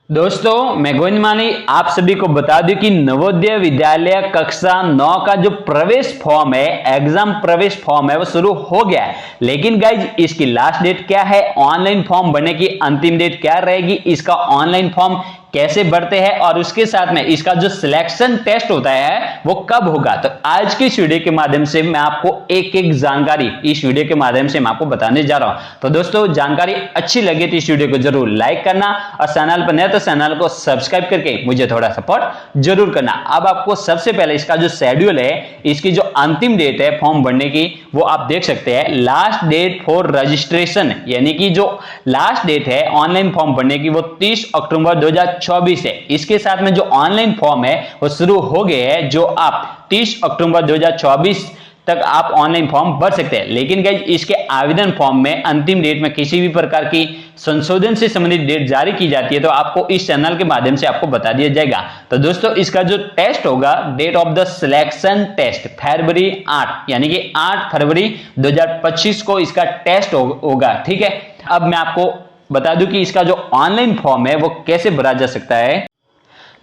दोस्तों मैं गोविंद मानी आप सभी को बता दूं कि नवोदय विद्यालय कक्षा 9 का जो प्रवेश फॉर्म है, एग्जाम प्रवेश फॉर्म है, वो शुरू हो गया है। लेकिन गाइज इसकी लास्ट डेट क्या है, ऑनलाइन फॉर्म भरने की अंतिम डेट क्या रहेगी, इसका ऑनलाइन फॉर्म कैसे भरते हैं और उसके साथ में इसका जो सिलेक्शन टेस्ट होता है वो कब होगा। तो आज की इस वीडियो के माध्यम से मैं आपको एक एक जानकारी इस वीडियो के माध्यम से मैं आपको बताने जा रहा हूं। तो दोस्तों जानकारी अच्छी लगे तो इस वीडियो को जरूर लाइक करना और चैनल पर नए तो चैनल को सब्सक्राइब करके मुझे थोड़ा सपोर्ट जरूर करना। अब आपको सबसे पहले इसका जो शेड्यूल है, इसकी जो अंतिम डेट है फॉर्म भरने की, वो आप देख सकते हैं। लास्ट डेट फॉर रजिस्ट्रेशन यानी कि जो लास्ट डेट है ऑनलाइन फॉर्म भरने की वो 30 अक्टूबर 2024 है। इसके साथ में जो ऑनलाइन फॉर्म है वो शुरू हो गए हैं, जो आप 30 अक्टूबर 2024 तक आप ऑनलाइन फॉर्म भर सकते हैं। लेकिन गाइस इसके आवेदन फॉर्म में अंतिम डेट में किसी भी प्रकार की संशोधन से संबंधित डेट जारी की जाती है तो आपको इस चैनल के माध्यम से आपको बता दिया जाएगा। तो दोस्तों इसका जो टेस्ट होगा, date of the selection test फरवरी 8 यानी कि 8 फरवरी 2025 को इसका टेस्ट होगा। ठीक है, अब मैं आपको बता दूं कि इसका जो ऑनलाइन फॉर्म है वो कैसे भरा जा सकता है।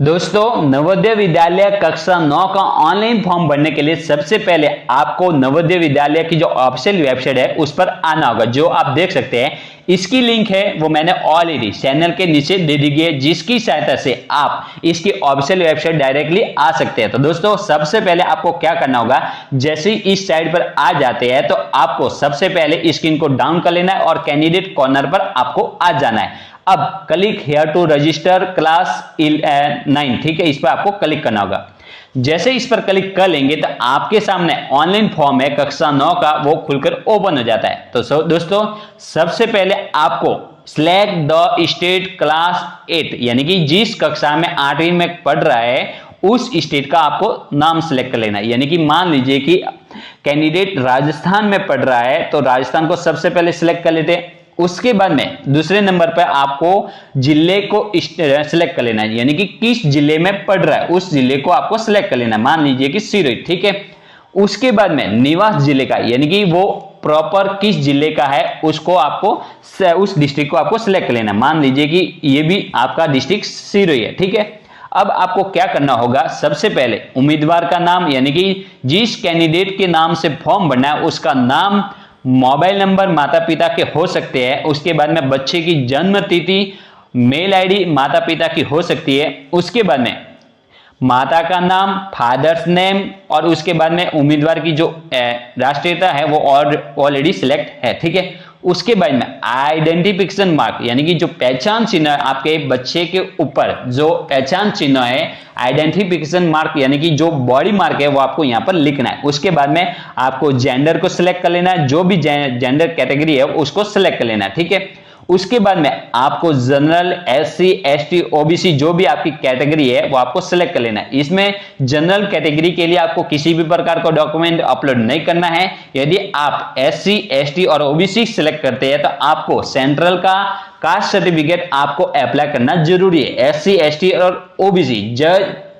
दोस्तों नवोदय विद्यालय कक्षा 9 का ऑनलाइन फॉर्म भरने के लिए सबसे पहले आपको नवोदय विद्यालय की जो ऑफिशियल वेबसाइट है उस पर आना होगा, जो आप देख सकते हैं। इसकी लिंक है वो मैंने ऑलरेडी चैनल के नीचे दे दी गई है, जिसकी सहायता से आप इसकी ऑफिशियल वेबसाइट डायरेक्टली आ सकते हैं। तो दोस्तों सबसे पहले आपको क्या करना होगा, जैसे ही इस साइट पर आ जाते हैं तो आपको सबसे पहले स्क्रीन को डाउन कर लेना है और कैंडिडेट कॉर्नर पर आपको आ जाना है। अब click here to register class 9, ठीक है, इस पर आपको क्लिक करना होगा। जैसे इस पर क्लिक कर लेंगे तो आपके सामने ऑनलाइन फॉर्म है कक्षा 9 का, वो खुलकर ओपन हो जाता है। तो दोस्तों सबसे पहले आपको सिलेक्ट द स्टेट क्लास 8 यानी कि जिस कक्षा में 8वीं में पढ़ रहा है उस स्टेट का आपको नाम सिलेक्ट कर लेना है। यानी कि मान लीजिए कि कैंडिडेट राजस्थान में पढ़ रहा है तो राजस्थान को सबसे पहले सिलेक्ट कर लेते हैं। उसके बाद में दूसरे नंबर पर आपको जिले को सिलेक्ट कर लेना है, यानी कि किस जिले में पढ़ रहा है उस जिले को आपको सिलेक्ट कर लेना है। मान लीजिए कि सिरोही, ठीक है। उसके बाद में निवास जिले का यानी कि वो प्रॉपर किस जिले का है उसको आपको उस डिस्ट्रिक्ट को आपको सिलेक्ट कर लेना है। मान लीजिए कि ये भी आपका डिस्ट्रिक्ट सिरोही है, ठीक है। अब आपको क्या करना होगा, सबसे पहले उम्मीदवार का नाम यानी कि जिस कैंडिडेट के नाम से फॉर्म भरना है उसका नाम, मोबाइल नंबर माता पिता के हो सकते हैं। उसके बाद में बच्चे की जन्म तिथि, मेल आईडी माता पिता की हो सकती है। उसके बाद में माता का नाम, फादर्स नेम, और उसके बाद में उम्मीदवार की जो राष्ट्रीयता है वो ऑलरेडी सिलेक्ट है, ठीक है। उसके बाद में आइडेंटिफिकेशन मार्क यानी कि जो पहचान चिन्ह है आपके बच्चे के ऊपर, जो पहचान चिन्ह है आइडेंटिफिकेशन मार्क यानी कि जो बॉडी मार्क है वो आपको यहाँ पर लिखना है। उसके बाद में आपको जेंडर को सिलेक्ट कर लेना है, जो भी जेंडर कैटेगरी है उसको सिलेक्ट कर लेना है, ठीक है। उसके बाद में आपको जनरल, एससी, एसटी, ओबीसी जो भी आपकी कैटेगरी है वो आपको सिलेक्ट कर लेना है। इसमें जनरल कैटेगरी के लिए आपको किसी भी प्रकार का डॉक्यूमेंट अपलोड नहीं करना है। यदि आप एससी, एसटी और ओबीसी सिलेक्ट करते हैं तो आपको सेंट्रल का कास्ट सर्टिफिकेट आपको अप्लाई करना जरूरी है। एससी, एसटी और ओबीसी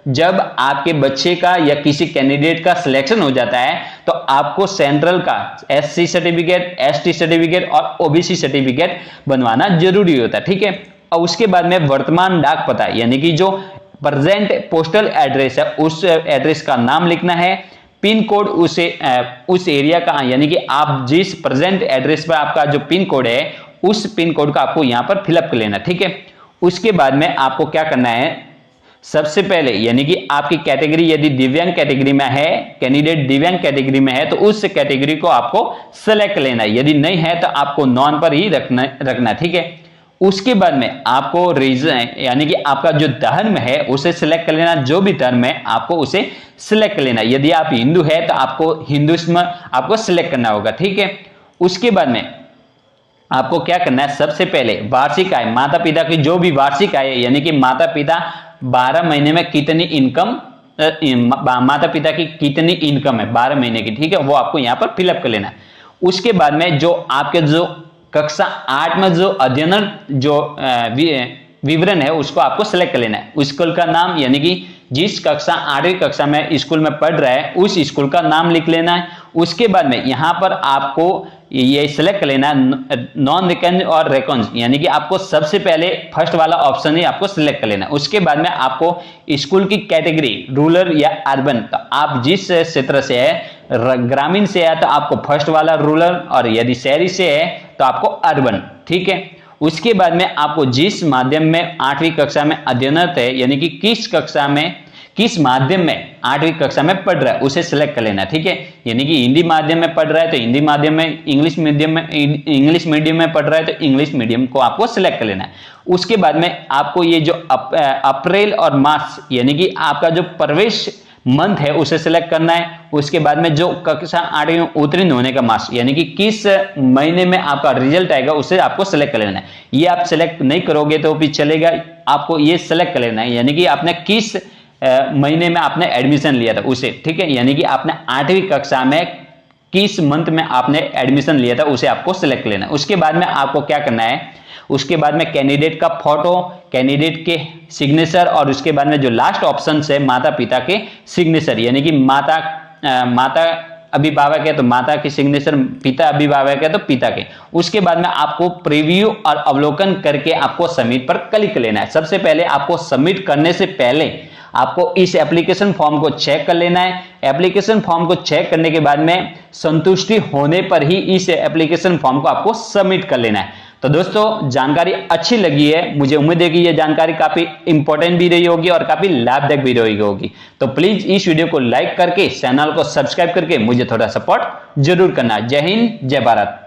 जब आपके बच्चे का या किसी कैंडिडेट का सिलेक्शन हो जाता है तो आपको सेंट्रल का एससी सर्टिफिकेट, एसटी सर्टिफिकेट और ओबीसी सर्टिफिकेट बनवाना जरूरी होता है, ठीक है। और उसके बाद में वर्तमान डाक पता यानी कि जो प्रेजेंट पोस्टल एड्रेस है उस एड्रेस का नाम लिखना है। पिन कोड उस एरिया का यानी कि आप जिस प्रेजेंट एड्रेस पर आपका जो पिन कोड है उस पिन कोड का आपको यहां पर फिलअप कर लेना, ठीक है। उसके बाद में आपको क्या करना है, सबसे पहले यानी कि आपकी कैटेगरी यदि दिव्यांग कैटेगरी में है, कैंडिडेट दिव्यांग कैटेगरी में है तो उस कैटेगरी को आपको सेलेक्ट लेना है। यदि नहीं है तो आपको नॉन पर ही रखना, ठीक है। उसके बाद में आपको रीजन यानी कि आपका जो धर्म है उसे सिलेक्ट कर लेना, जो भी धर्म है आपको उसे सिलेक्ट कर लेना। यदि आप हिंदू है तो आपको हिंदुइज्म आपको सिलेक्ट करना होगा, ठीक है। उसके बाद में आपको क्या करना है, सबसे पहले वार्षिक आय, माता पिता की जो भी वार्षिक आय है यानी कि माता पिता 12 महीने में कितनी इनकम, माता पिता की कितनी इनकम है 12 महीने की, ठीक है, वो आपको यहाँ पर फिलअप कर लेना है। उसके बाद में जो आपके जो कक्षा 8 में जो अध्ययन जो विवरण है उसको आपको सिलेक्ट कर लेना है। स्कूल का नाम यानी कि जिस कक्षा 8वीं कक्षा में स्कूल में पढ़ रहा है उस स्कूल का नाम लिख लेना है। उसके बाद में यहाँ पर आपको ये सिलेक्ट कर लेना नॉन रिकरेंट और रिकरेंट, यानी कि आपको सबसे पहले फर्स्ट वाला ऑप्शन ही आपको सिलेक्ट कर लेना। उसके बाद में आपको स्कूल की कैटेगरी रूरल या अर्बन, तो आप जिस क्षेत्र से है, ग्रामीण से है तो आपको फर्स्ट वाला रूरल, और यदि शहरी से है तो आपको अर्बन, ठीक है। उसके बाद में आपको जिस माध्यम में 8वीं कक्षा में अध्ययनरत है, यानी कि किस कक्षा में, किस माध्यम में 8वीं कक्षा में पढ़ रहा है उसे सिलेक्ट कर लेना, ठीक है। यानी कि हिंदी माध्यम में पढ़ रहा है तो हिंदी माध्यम में, इंग्लिश मीडियम में पढ़ रहा है तो इंग्लिश मीडियम को आपको सिलेक्ट कर लेना है। उसके बाद में आपको ये जो अप्रैल और मार्च, यानी कि आपका जो प्रवेश मंथ है उसे सिलेक्ट करना है। उसके बाद में जो कक्षा 8वीं में उत्तीर्ण होने का मार्क्स, यानी कि किस महीने में आपका रिजल्ट आएगा उसे आपको सिलेक्ट कर लेना है। ये आप सिलेक्ट नहीं करोगे तो भी चलेगा, आपको ये सिलेक्ट कर लेना है, यानी कि आपने किस महीने में आपने एडमिशन लिया था उसे, ठीक है। यानी कि आपने 8वीं कक्षा में किस मंथ में आपने एडमिशन लिया था उसे आपको सिलेक्ट लेना है। उसके बाद में आपको क्या करना है, उसके बाद में कैंडिडेट का फोटो, कैंडिडेट के सिग्नेचर, और उसके बाद में जो लास्ट ऑप्शन है माता पिता के सिग्नेचर, यानी कि माता अभिभावक है तो माता के सिग्नेचर, पिता अभिभावक है तो पिता के। उसके बाद में आपको प्रीव्यू और अवलोकन करके आपको सबमिट पर क्लिक लेना है। सबसे पहले आपको सबमिट करने से पहले आपको इस एप्लीकेशन फॉर्म को चेक कर लेना है। एप्लीकेशन फॉर्म को चेक करने के बाद में संतुष्टि होने पर ही इस एप्लीकेशन फॉर्म को आपको सबमिट कर लेना है। तो दोस्तों, जानकारी अच्छी लगी है, मुझे उम्मीद है कि यह जानकारी काफी इंपॉर्टेंट भी रही होगी और काफी लाभदायक भी रही होगी। तो प्लीज इस वीडियो को लाइक करके, चैनल को सब्सक्राइब करके मुझे थोड़ा सपोर्ट जरूर करना। जय हिंद, जय भारत।